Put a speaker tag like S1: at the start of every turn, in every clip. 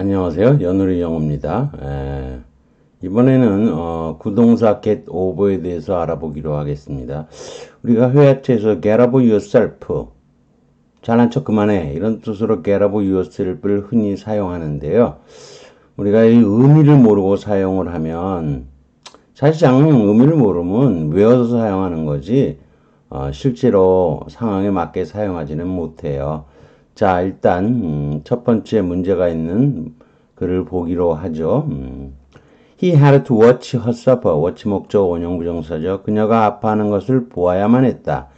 S1: 안녕하세요. 연우리 영어입니다. 이번에는 구동사 get over에 대해서 알아보기로 하겠습니다. 우리가 회화체에서 get over yourself, 잘난 척 그만해, 이런 뜻으로 get over yourself를 흔히 사용하는데요. 우리가 이 의미를 모르고 사용을 하면, 사실상 의미를 모르면 외워서 사용하는 거지 실제로 상황에 맞게 사용하지는 못해요. 자, 일단 첫 번째 문제가 있는 글을 보기로 하죠. He had to watch her suffer. watch 목적 원형 부정사죠. 그녀가 아파하는 것을 보아야만 했다.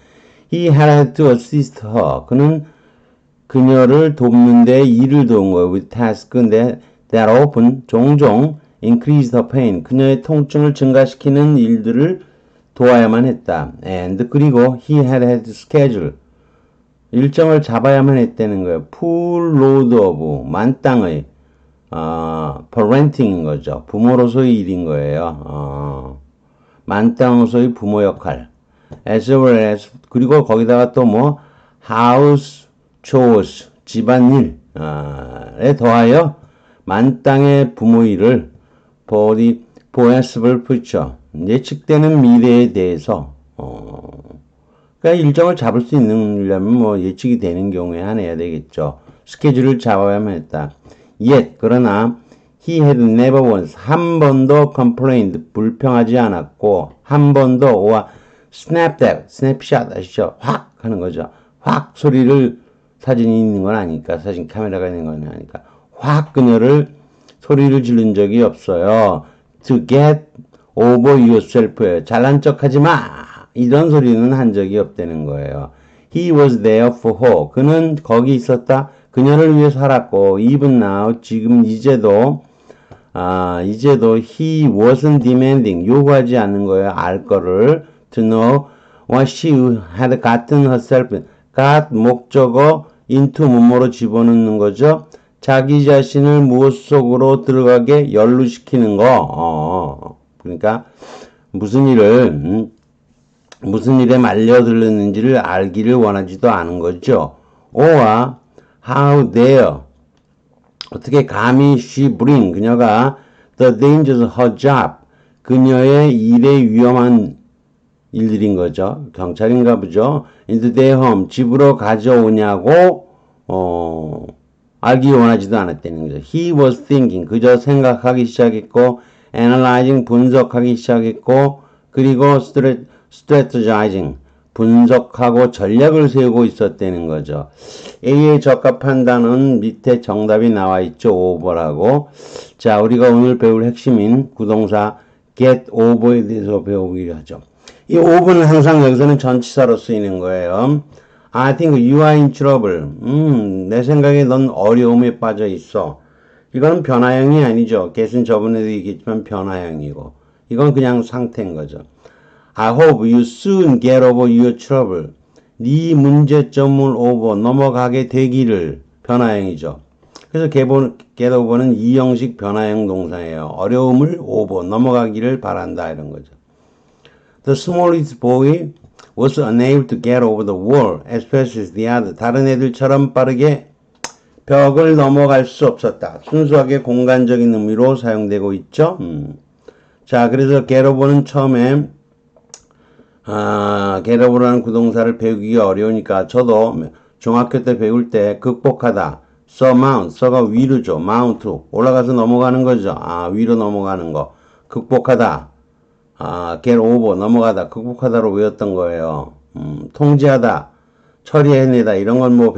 S1: He had to assist her. 그는 그녀를 돕는데 일을 도운 거예요. with task. that often 종종 increased her pain. 그녀의 통증을 증가시키는 일들을 도와야만 했다. and 그리고 he had to schedule. 일정을 잡아야만 했다는 거예요. full load of 만땅의 parenting인 거죠. 부모로서의 일인 거예요. 만땅으로서의 부모 역할. as well as 그리고 거기다가 또 뭐 house chores 집안일에 더하여 만땅의 부모 일을 for the foreseeable future 예측되는 미래에 대해서 그러니까 일정을 잡을 수 있으려면 뭐 예측이 되는 경우에 한해야 되겠죠. 스케줄을 잡아야만 했다. Yet 그러나 he had never once 한 번도 complained 불평하지 않았고 한 번도 or snapped at snapshot 아시죠? 확 하는 거죠. 확 소리를 사진이 있는 건 아니까 사진 카메라가 있는 건 아니까 확 그녀를 소리를 지른 적이 없어요. To get over yourself예요. 잘난 척하지 마. 이런 소리는 한 적이 없다는 거예요. He was there for her. 그는 거기 있었다. 그녀를 위해 살았고, even now, 지금 이제도 he wasn't demanding. 요구하지 않는 거예요. 알 거를. To know what she had gotten herself. got 목적어 into 뭐뭐로 집어넣는 거죠. 자기 자신을 무엇 속으로 들어가게 연루시키는 거. 그러니까 무슨 일에 말려들었는지를 알기를 원하지도 않은 거죠. or how dare 어떻게 감히 she bring 그녀가 the dangers of her job 그녀의 일에 위험한 일들인 거죠. 경찰인가 보죠. into their home 집으로 가져오냐고 알기 원하지도 않았다는 거죠. He was thinking 그저 생각하기 시작했고 analyzing 분석하기 시작했고 그리고 strategizing 분석하고 전략을 세우고 있었다는 거죠. A에 적합한 단어는 밑에 정답이 나와 있죠. over라고. 자, 우리가 오늘 배울 핵심인 구동사 get over에 대해서 배우기로 하죠. 이 over는 항상 여기서는 전치사로 쓰이는 거예요. I think you are in trouble. 내 생각에 넌 어려움에 빠져 있어. 이건 변화형이 아니죠. get은 저번에도 얘기했지만 변화형이고. 이건 그냥 상태인 거죠. I hope you soon get over your trouble. 네 문제점을 over, 넘어가게 되기를 변화형이죠. 그래서 get over는 이형식 변화형 동사예요. 어려움을 over, 넘어가기를 바란다 이런 거죠. The smallest boy was unable to get over the wall as fast as the other. 다른 애들처럼 빠르게 벽을 넘어갈 수 없었다. 순수하게 공간적인 의미로 사용되고 있죠. 자, 그래서 get over는 처음에 get over라는 구동사를 배우기가 어려우니까 저도 중학교 때 배울 때 극복하다. surmount, 서가 위로죠. mount, 올라가서 넘어가는 거죠. 위로 넘어가는 거. 극복하다. get over, 넘어가다. 극복하다로 외웠던 거예요. 통제하다. 처리해내다. 이런 건 뭐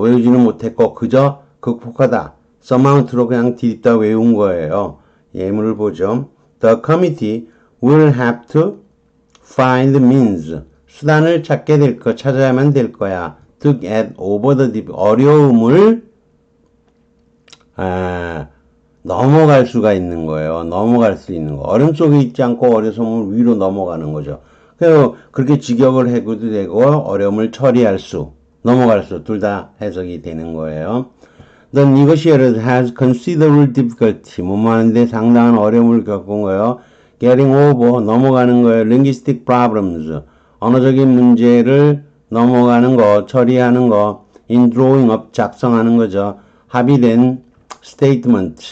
S1: 외우지는 못했고, 그저 극복하다. surmount로 그냥 디립다 외운 거예요. 예문을 보죠. The committee will have to find means. 수단을 찾아야만 될 거야. to get over the 어려움을, 넘어갈 수가 있는 거예요. 넘어갈 수 있는 거. 어려움 속에 있지 않고 어려움을 위로 넘어가는 거죠. 그래서 그렇게 직역을 해도 되고, 어려움을 처리할 수, 넘어갈 수, 둘 다 해석이 되는 거예요. The negotiator has considerable difficulty. 뭐뭐 하는데 상당한 어려움을 겪은 거예요. Getting over, 넘어가는 거예요. Linguistic problems, 언어적인 문제를 넘어가는 거, 처리하는 거. In drawing up, 작성하는 거죠. 합의된 statement,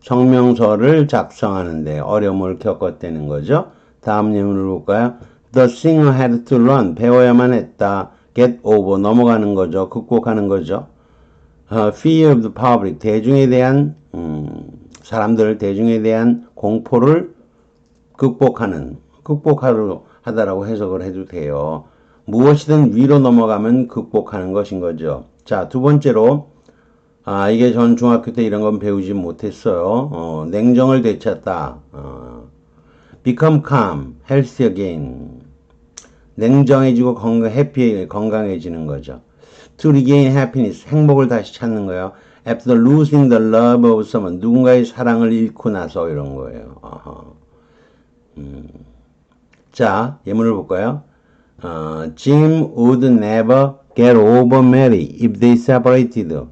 S1: 성명서를 작성하는데 어려움을 겪었다는 거죠. 다음 예문을 볼까요? The singer had to run, 배워야만 했다. get over, 넘어가는 거죠. 극복하는 거죠. Fear of the public, 대중에 대한 대중에 대한 공포를 극복하다라고 해석을 해도 돼요. 무엇이든 위로 넘어가면 극복하는 것인 거죠. 자, 두 번째로, 이게 전 중학교 때 이런 건 배우지 못했어요. 냉정을 되찾다. become calm, healthy again. 냉정해지고 건강해지는 거죠. to regain happiness, 행복을 다시 찾는 거예요. after losing the love of someone, 누군가의 사랑을 잃고 나서 이런 거예요. 자, 예문을 볼까요? Jim would never get over Mary if they separated.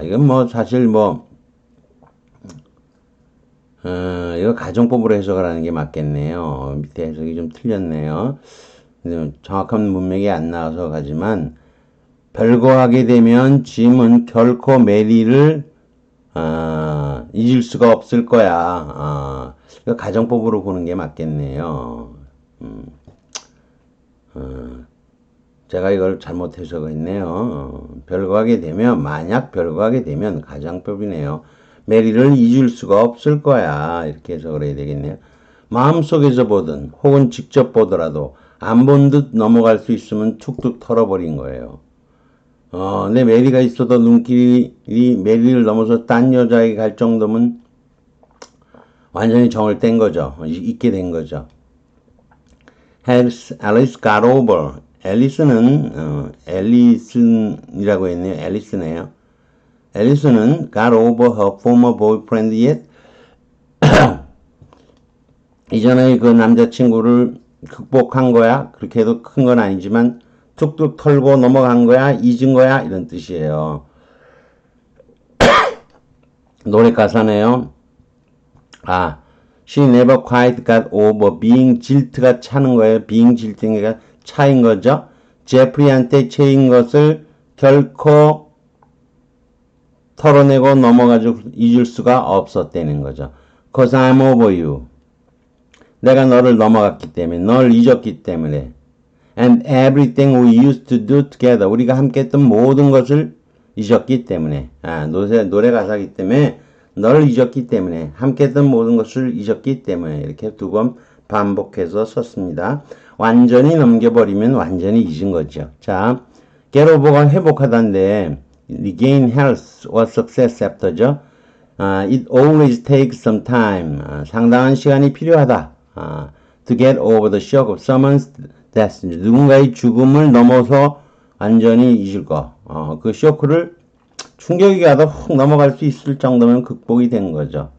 S1: 이건 뭐 사실 이거 가정법으로 해석을 하는 게 맞겠네요. 밑에 해석이 좀 틀렸네요. 정확한 문맥이 안 나와서 가지만 별거하게 되면 짐은 결코 메리를 잊을 수가 없을 거야. 이거 가정법으로 보는 게 맞겠네요. 제가 이걸 잘못 해석했네요. 만약 별거하게 되면 가정법이네요. 메리를 잊을 수가 없을 거야. 이렇게 해석을 해야 되겠네요. 마음속에서 보든 혹은 직접 보더라도 안 본 듯 넘어갈 수 있으면 툭툭 털어버린 거예요. 내 메리가 있어도 눈길이 메리를 넘어서 딴 여자에게 갈 정도면 완전히 정을 뗀 거죠. 잊게 된 거죠. Alice got over. 앨리슨이라고 했네요. 앨리스네요. 앨리슨은 got over her former boyfriend yet? 이전에 그 남자친구를 극복한 거야? 그렇게 해도 큰 건 아니지만 툭툭 털고 넘어간 거야? 잊은 거야? 이런 뜻이에요. 노래 가사네요. She never quite got over being jilt가 차는 거예요. being jilt가 차인 거죠. 제프리한테 채인 것을 결코 털어내고 넘어가지고 잊을 수가 없었다는 거죠. Cause I'm over you. 내가 너를 넘어갔기 때문에, 널 잊었기 때문에. And everything we used to do together. 우리가 함께 했던 모든 것을 잊었기 때문에. 노래 가사이기 때문에 너를 잊었기 때문에. 함께 했던 모든 것을 잊었기 때문에. 이렇게 두 번 반복해서 썼습니다. 완전히 넘겨버리면 완전히 잊은 거죠. 자, get over가 회복하다인데 regain health or success after죠. It always takes some time. 상당한 시간이 필요하다. To get over the shock of someone's death. 누군가의 죽음을 넘어서 완전히 잊을 거. 그 쇼크를 충격이 가도 훅 넘어갈 수 있을 정도면 극복이 된 거죠.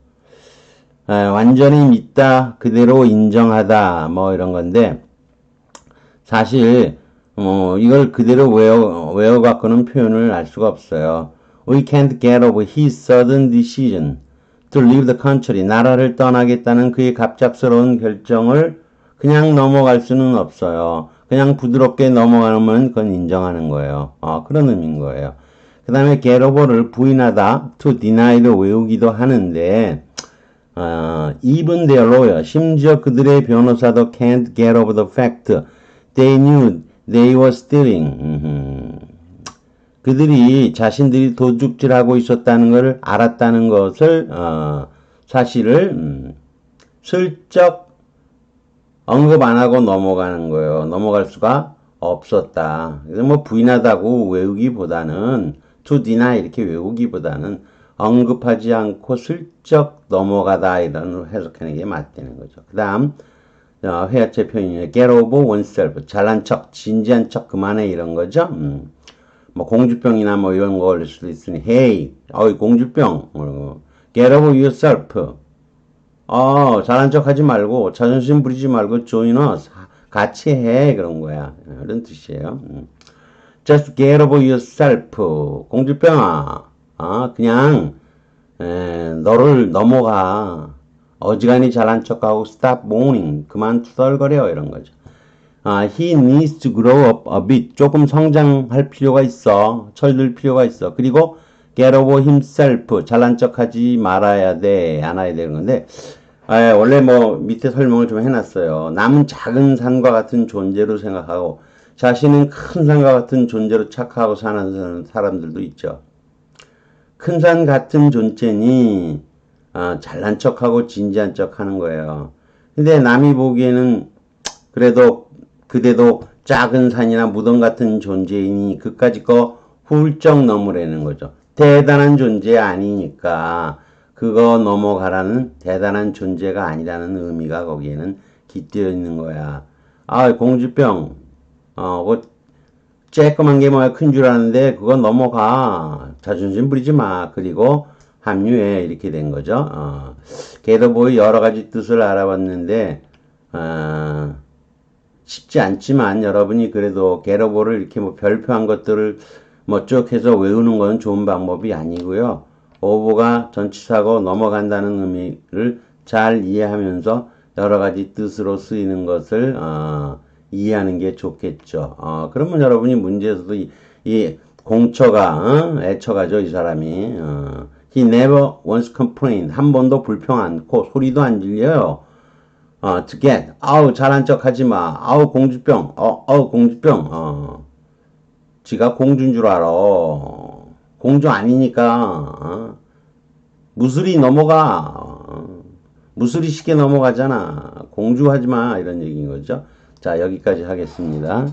S1: 완전히 믿다, 그대로 인정하다, 뭐 이런 건데, 사실, 이걸 그대로 외워갖고는 표현을 알 수가 없어요. We can't get over his sudden decision to leave the country. 나라를 떠나겠다는 그의 갑작스러운 결정을 그냥 넘어갈 수는 없어요. 그냥 부드럽게 넘어가면 그건 인정하는 거예요. 그런 의미인 거예요. 그 다음에 get over를 부인하다, to deni를 외우기도 하는데, even their lawyer, 심지어 그들의 변호사도 can't get over the fact they knew they were stealing. 그들이 자신들이 도둑질하고 있었다는 것을 알았다는 것을 사실을 슬쩍 언급 안 하고 넘어가는 거예요. 넘어갈 수가 없었다. 그래서 뭐 부인하다고 외우기보다는 to deny 이렇게 외우기보다는 언급하지 않고 슬쩍 넘어가다 이런 해석하는 게 맞다는 거죠. 그 다음 회화체 표현이에요. get over oneself. 잘난 척, 진지한 척 그만해 이런 거죠. 뭐 공주병이나 뭐 이런 거 올릴 수도 있으니 hey, 공주병. get over yourself. 잘난 척 하지 말고 자존심 부리지 말고 join us. 같이 해 그런 거야. 이런 뜻이에요. just get over yourself. 공주병아. 그냥 너를 넘어가. 어지간히 잘난 척하고 stop moaning. 그만 투덜거려 이런 거죠. he needs to grow up a bit. 조금 성장할 필요가 있어. 철들 필요가 있어. 그리고 get over himself. 잘난 척하지 말아야 돼. 않아야 되는 건데, 원래 뭐 밑에 설명을 좀 해놨어요. 남은 작은 산과 같은 존재로 생각하고 자신은 큰 산과 같은 존재로 착각하고 사는 사람들도 있죠. 큰 산 같은 존재니 잘난 척하고 진지한 척하는 거예요. 근데 남이 보기에는 그래도 그대도 작은 산이나 무덤 같은 존재이니 그까짓 거 훌쩍 넘으라는 거죠. 대단한 존재 아니니까 그거 넘어가라는 대단한 존재가 아니라는 의미가 거기에는 깃들어 있는 거야. 공주병. 그 쬐끄만 게 뭐야 큰 줄 아는데 그거 넘어가. 자존심 부리지 마. 그리고 합류해. 이렇게 된 거죠. 게더보이 여러 가지 뜻을 알아봤는데 쉽지 않지만 여러분이 그래도 게러보를 이렇게 뭐 별표한 것들을 뭐 쭉 해서 외우는 건 좋은 방법이 아니고요. 오보가 전치사고 넘어간다는 의미를 잘 이해하면서 여러 가지 뜻으로 쓰이는 것을 이해하는 게 좋겠죠. 그러면 여러분이 문제에서도 이 공처가 애처가죠. 이 사람이 he never once complained. 한 번도 불평 않고 소리도 안 질려요. to get. 잘한 척 하지 마. 공주병. 공주병. 지가 공주인 줄 알아. 공주 아니니까. 무술이 넘어가. 무술이 쉽게 넘어가잖아. 공주 하지 마. 이런 얘기인 거죠. 자, 여기까지 하겠습니다.